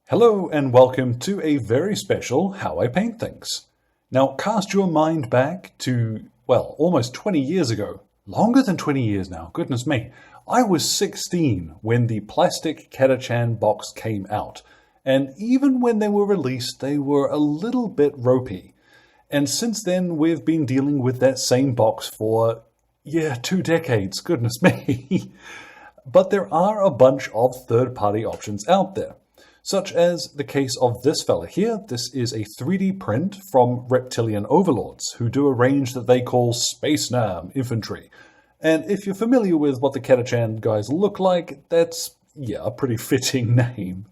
Hello and welcome to a very special How I Paint Things. Now cast your mind back to, well, almost 20 years ago. Longer than 20 years now, goodness me. I was 16 when the plastic Catachan box came out. And even when they were released, they were a little bit ropey. And since then, we've been dealing with that same box for, 2 decades, goodness me. But there are a bunch of third-party options out there. Such as the case of this fella here. This is a 3D print from Reptilian Overlords, who do a range that they call Space Nam Infantry. And if you're familiar with what the Catachan guys look like, that's, a pretty fitting name.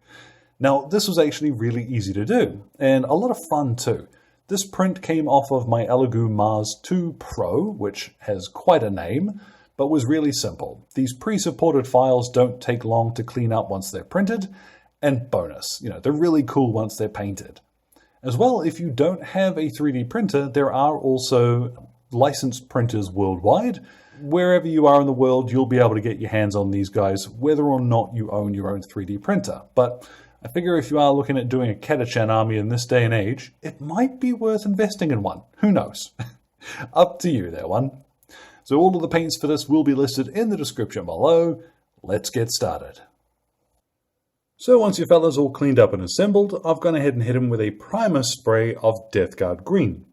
Now, this was actually really easy to do, and a lot of fun too. This print came off of my Elegoo Mars 2 Pro, which has quite a name, but was really simple. These pre-supported files don't take long to clean up once they're printed, and bonus, they're really cool once they're painted. As well, if you don't have a 3D printer, there are also licensed printers worldwide. Wherever you are in the world, you'll be able to get your hands on these guys, whether or not you own your own 3D printer. But I figure if you are looking at doing a Catachan army in this day and age, it might be worth investing in one. Who knows? Up to you there, one. So all of the paints for this will be listed in the description below. Let's get started. So once your fellas all cleaned up and assembled, I've gone ahead and hit him with a primer spray of Death Guard Green.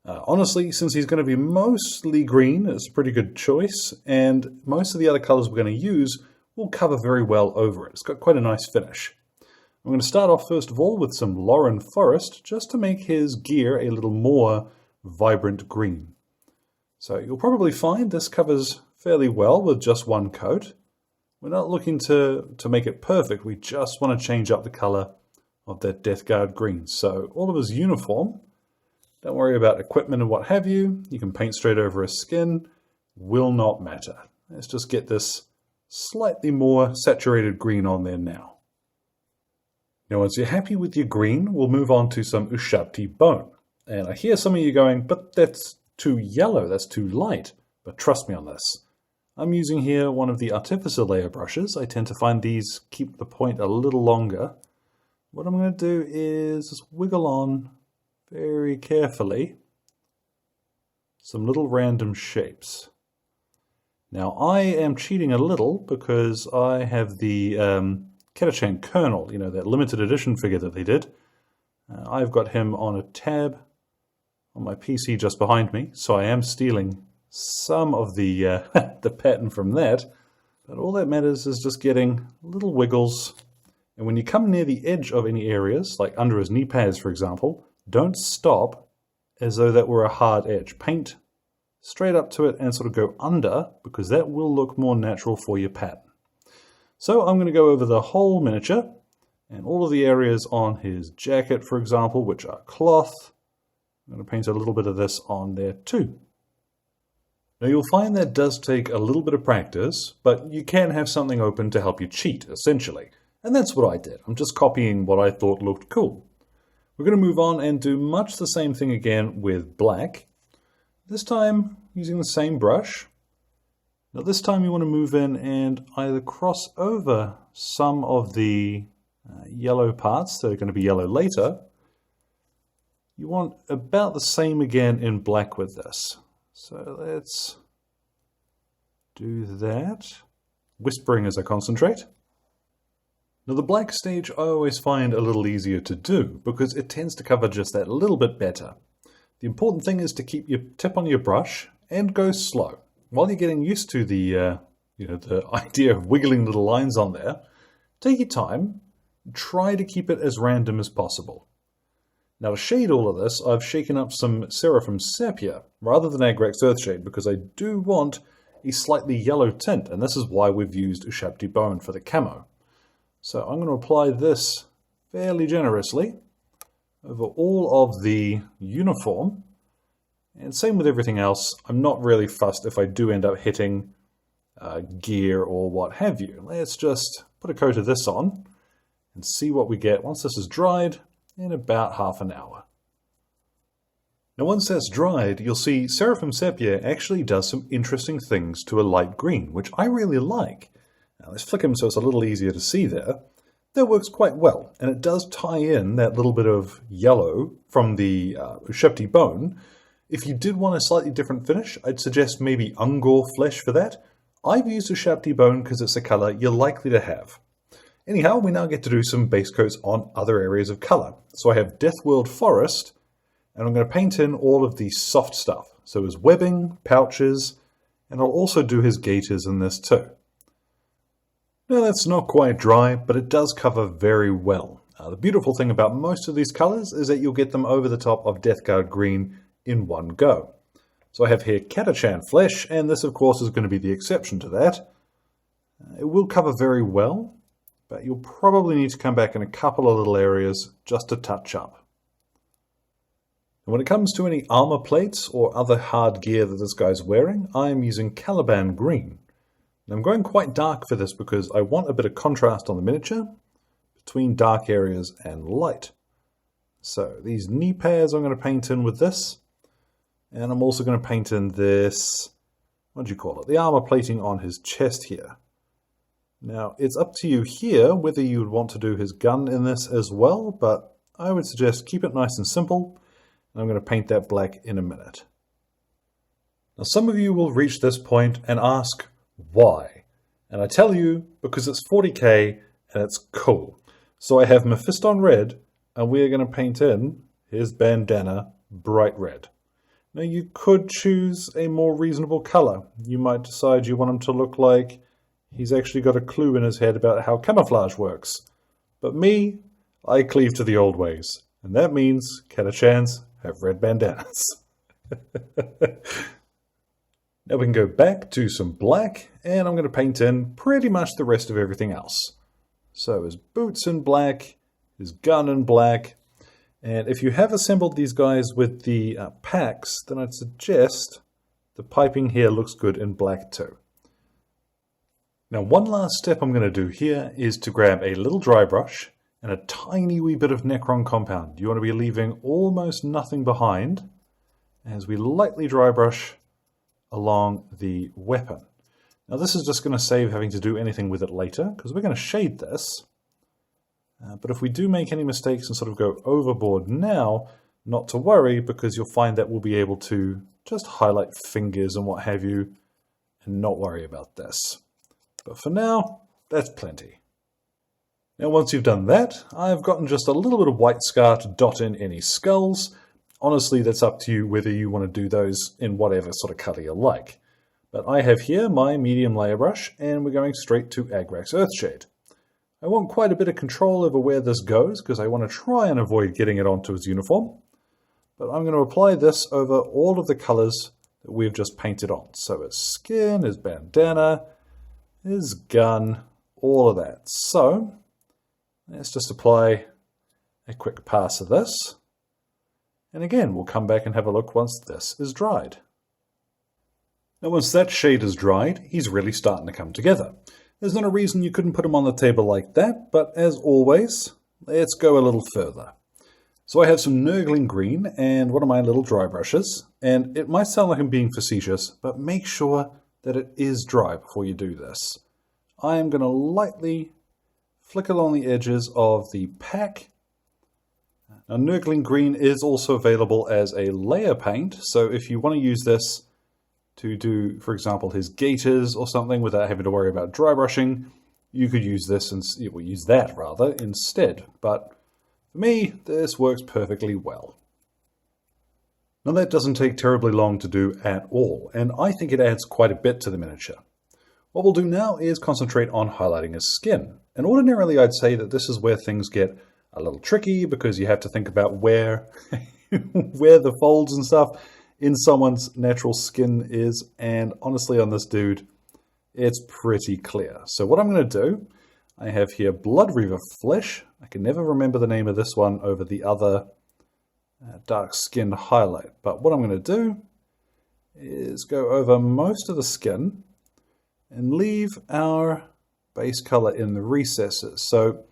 Honestly, since he's going to be mostly green, it's a pretty good choice, and most of the other colors we're going to use will cover very well over it. It's got quite a nice finish. I'm going to start off first of all with some Lauren Forest, just to make his gear a little more vibrant green. So you'll probably find this covers fairly well with just one coat. We're not looking to make it perfect, we just want to change up the color of that Death Guard green. So all of his uniform, don't worry about equipment and what have you, you can paint straight over his skin, will not matter. Let's just get this slightly more saturated green on there now. Now once you're happy with your green, we'll move on to some Ushabti bone. And I hear some of you going, but that's too yellow, that's too light. But trust me on this. I'm using here one of the Artificer layer brushes. I tend to find these keep the point a little longer. What I'm going to do is just wiggle on very carefully some little random shapes. Now I am cheating a little because I have the Catachan Colonel, that limited edition figure that they did. I've got him on a tab on my PC just behind me, so I am stealing some of the the pattern from that, but all that matters is just getting little wiggles. And when you come near the edge of any areas, like under his knee pads for example, don't stop as though that were a hard edge. Paint straight up to it and sort of go under, because that will look more natural for your pattern. So I'm going to go over the whole miniature and all of the areas on his jacket for example, which are cloth. I'm going to paint a little bit of this on there too. Now you'll find that does take a little bit of practice, but you can have something open to help you cheat, essentially. And that's what I did. I'm just copying what I thought looked cool. We're going to move on and do much the same thing again with black. This time using the same brush. Now this time you want to move in and either cross over some of the yellow parts that are going to be yellow later. You want about the same again in black with this. So let's do that, whispering as I concentrate. Now the black stage I always find a little easier to do because it tends to cover just that little bit better. The important thing is to keep your tip on your brush and go slow. While you're getting used to the idea of wiggling little lines on there, take your time, try to keep it as random as possible. Now to shade all of this, I've shaken up some Seraphim Sepia rather than Agrax Earthshade because I do want a slightly yellow tint, and this is why we've used Ushabti Bone for the camo. So I'm going to apply this fairly generously over all of the uniform, and same with everything else. I'm not really fussed if I do end up hitting gear or what have you. Let's just put a coat of this on and see what we get once this is dried. In about half an hour. Now once that's dried, you'll see Seraphim Sepia actually does some interesting things to a light green, which I really like. Now let's flick him so it's a little easier to see there. that works quite well, and it does tie in that little bit of yellow from the Shifty bone. If you did want a slightly different finish, I'd suggest maybe Ungor flesh for that. I've used a Shifty bone because it's a colour you're likely to have. Anyhow, we now get to do some base coats on other areas of colour. So I have Deathworld Forest, and I'm going to paint in all of the soft stuff. So his webbing, pouches, and I'll also do his gaiters in this too. Now that's not quite dry, but it does cover very well. The beautiful thing about most of these colours is that you'll get them over the top of Deathguard Green in one go. So I have here Catachan Flesh, and this of course is going to be the exception to that. It will cover very well, but you'll probably need to come back in a couple of little areas just to touch up. And when it comes to any armor plates or other hard gear that this guy's wearing, I'm using Caliban Green. And I'm going quite dark for this because I want a bit of contrast on the miniature between dark areas and light. So these knee pads I'm going to paint in with this. And I'm also going to paint in this, what do you call it? The armor plating on his chest here. Now, it's up to you here whether you would want to do his gun in this as well, but I would suggest keep it nice and simple. And I'm going to paint that black in a minute. Now, some of you will reach this point and ask, why? And I tell you, because it's 40k and it's cool. So I have Mephiston Red, and we are going to paint in his bandana bright red. Now you could choose a more reasonable colour. You might decide you want him to look like he's actually got a clue in his head about how camouflage works. But me, I cleave to the old ways. And that means Catachans have red bandanas. Now we can go back to some black, and I'm going to paint in pretty much the rest of everything else. So his boots in black, his gun in black, and if you have assembled these guys with the packs, then I'd suggest the piping here looks good in black too. Now one last step I'm going to do here is to grab a little dry brush and a tiny wee bit of Necron compound. You want to be leaving almost nothing behind as we lightly dry brush along the weapon. Now this is just going to save having to do anything with it later because we're going to shade this. But if we do make any mistakes and sort of go overboard now, not to worry, because you'll find that we'll be able to just highlight fingers and what have you, and not worry about this. But for now, that's plenty. Now once you've done that, I've gotten just a little bit of white scar to dot in any skulls. Honestly, that's up to you whether you want to do those in whatever sort of colour you like. But I have here my medium layer brush, and we're going straight to Agrax Earthshade. I want quite a bit of control over where this goes because I want to try and avoid getting it onto his uniform. But I'm going to apply this over all of the colours that we've just painted on. So his skin, his bandana, his gun, all of that. So let's just apply a quick pass of this. And again, we'll come back and have a look once this is dried. Now once that shade is dried, he's really starting to come together. There's not a reason you couldn't put them on the table like that, but as always, let's go a little further. So I have some Nurgling Green and one of my little dry brushes, and it might sound like I'm being facetious, but make sure that it is dry before you do this. I am going to lightly flick along the edges of the pack. Now Nurgling Green is also available as a layer paint, so if you want to use this to do, for example, his gaiters or something without having to worry about dry brushing, you could use this and use that rather instead. But for me, this works perfectly well. Now that doesn't take terribly long to do at all, and I think it adds quite a bit to the miniature. What we'll do now is concentrate on highlighting his skin. And ordinarily I'd say that this is where things get a little tricky because you have to think about where the folds and stuff in someone's natural skin is, and honestly on this dude, it's pretty clear. So what I'm going to do, I have here Blood Reaver Flesh. I can never remember the name of this one over the other dark skin highlight, but what I'm going to do is go over most of the skin and leave our base color in the recesses. So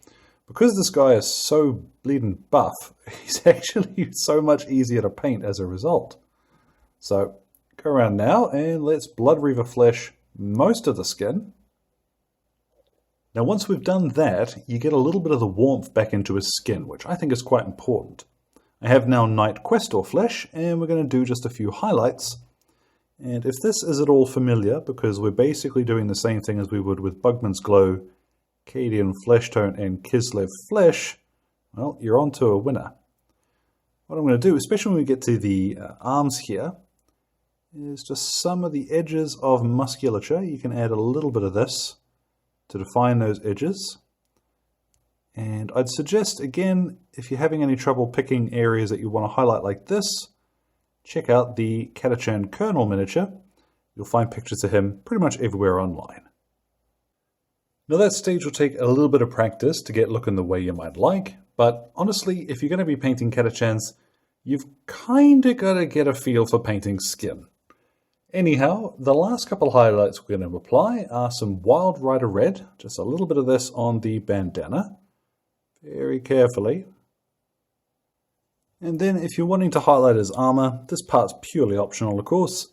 because this guy is so bleeding buff, he's actually so much easier to paint as a result. So go around now and let's Blood Reaver Flesh most of the skin. Now once we've done that, you get a little bit of the warmth back into his skin, which I think is quite important. I have now Knight Questor flesh, and we're going to do just a few highlights. And if this is at all familiar, because we're basically doing the same thing as we would with Bugman's Glow, Cadian Flesh Tone, and Kislev Flesh, well, you're on to a winner. What I'm going to do, especially when we get to the arms here, is just some of the edges of musculature. You can add a little bit of this to define those edges. And I'd suggest, again, if you're having any trouble picking areas that you want to highlight like this, check out the Catachan Colonel miniature. You'll find pictures of him pretty much everywhere online. Now that stage will take a little bit of practice to get looking the way you might like, but honestly, if you're going to be painting Catachans, you've kind of got to get a feel for painting skin. Anyhow, the last couple highlights we're going to apply are some Wild Rider Red, just a little bit of this on the bandana, very carefully. And then if you're wanting to highlight his armor, this part's purely optional of course.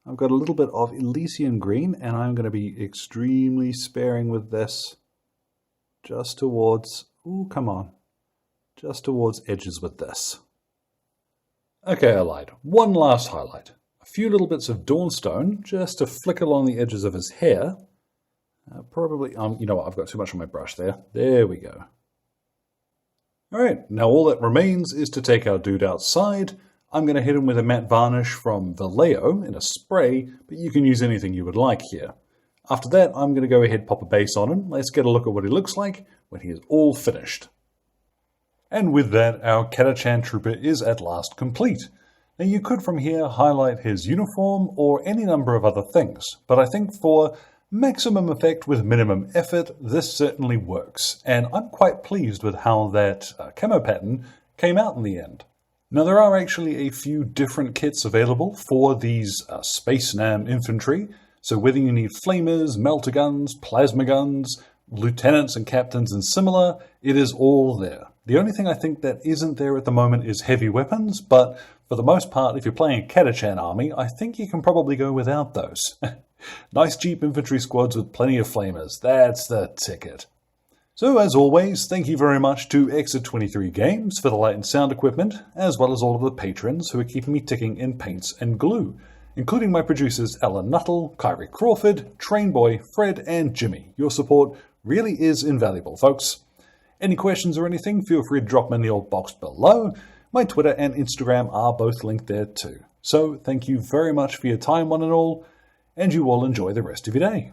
I've got a little bit of Elysian green, and I'm going to be extremely sparing with this, just towards, just towards edges with this. Okay, I lied. One last highlight. A few little bits of Dawnstone, just to flick along the edges of his hair. Probably, you know what, I've got too much on my brush there. There we go. Alright, now all that remains is to take our dude outside. I'm going to hit him with a matte varnish from Vallejo in a spray, but you can use anything you would like here. After that, I'm going to go ahead and pop a base on him. Let's get a look at what he looks like when he is all finished. And with that, our Catachan Trooper is at last complete. Now you could from here highlight his uniform or any number of other things, but I think for maximum effect with minimum effort, this certainly works, and I'm quite pleased with how that camo pattern came out in the end. Now there are actually a few different kits available for these Space Nam infantry, so whether you need flamers, melter guns, plasma guns, lieutenants and captains and similar, it is all there. The only thing I think that isn't there at the moment is heavy weapons, but for the most part, if you're playing a Catachan army, I think you can probably go without those. Nice cheap infantry squads with plenty of flamers. That's the ticket. So as always, thank you very much to Exit 23 Games for the light and sound equipment, as well as all of the patrons who are keeping me ticking in paints and glue, including my producers Alan Nuttall, Kyrie Crawford, Trainboy, Fred, and Jimmy. Your support really is invaluable, folks. Any questions or anything, feel free to drop them in the old box below. My Twitter and Instagram are both linked there too. So thank you very much for your time, one and all, and you all enjoy the rest of your day.